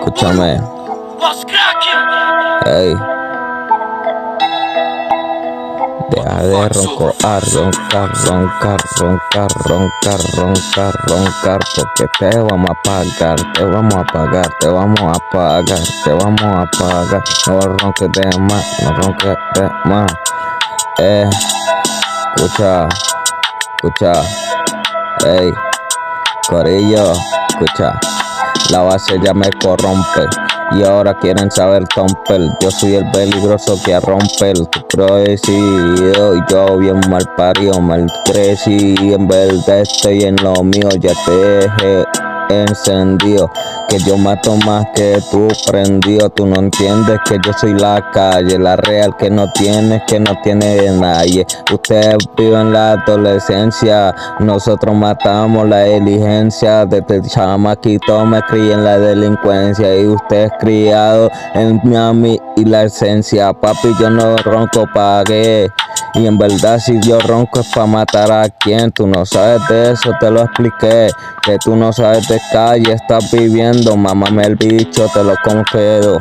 Escúchame. Ey. Deja de roncar, porque te vamos a pagar, te vamos a pagar, te vamos a pagar, te vamos a pagar. No ronques de más, no ronques de más. Escucha, ey, corillo, escucha. La base ya me corrompe y ahora quieren saber tomper. Yo soy el peligroso que rompe el crecido y yo bien mal parido, mal crecí. En verdad estoy en lo mío, ya te dejé encendido, que yo mato más que tú prendido. Tú no entiendes que yo soy la calle, la real que no tiene de nadie. Ustedes viven la adolescencia, nosotros matamos la diligencia. Desde chamaquito me crié en la delincuencia y ustedes criado en Miami y la esencia. Papi, yo no ronco, pagué. Y en verdad si yo ronco es pa' matar a quien. Tú no sabes de eso, te lo expliqué. Que tú no sabes de calle, estás viviendo. Mámame el bicho, te lo concedo.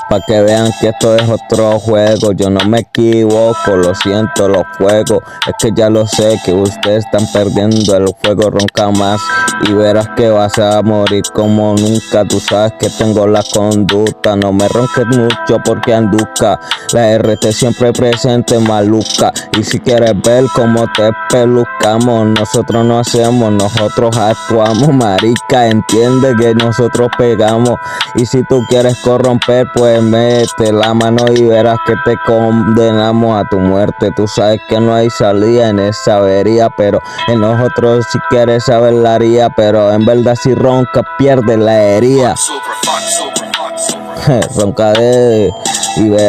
Pa' que vean que esto es otro juego. Yo no me equivoco, lo siento, los juegos. Es que ya lo sé, que ustedes están perdiendo el juego. Ronca más y verás que vas a morir como nunca. Tú sabes que tengo la conducta. No me ronques mucho porque anduca. La RT siempre presente, maluca. Y si quieres ver cómo te pelucamos, nosotros no hacemos, nosotros actuamos, marica. Entiende que nosotros pegamos. Y si tú quieres corromper, pues mete la mano y verás que te condenamos a tu muerte. Tú sabes que no hay salida en esa avería, pero en nosotros si quieres saber la haría. Pero en verdad si ronca pierde la herida. Ronca y verás.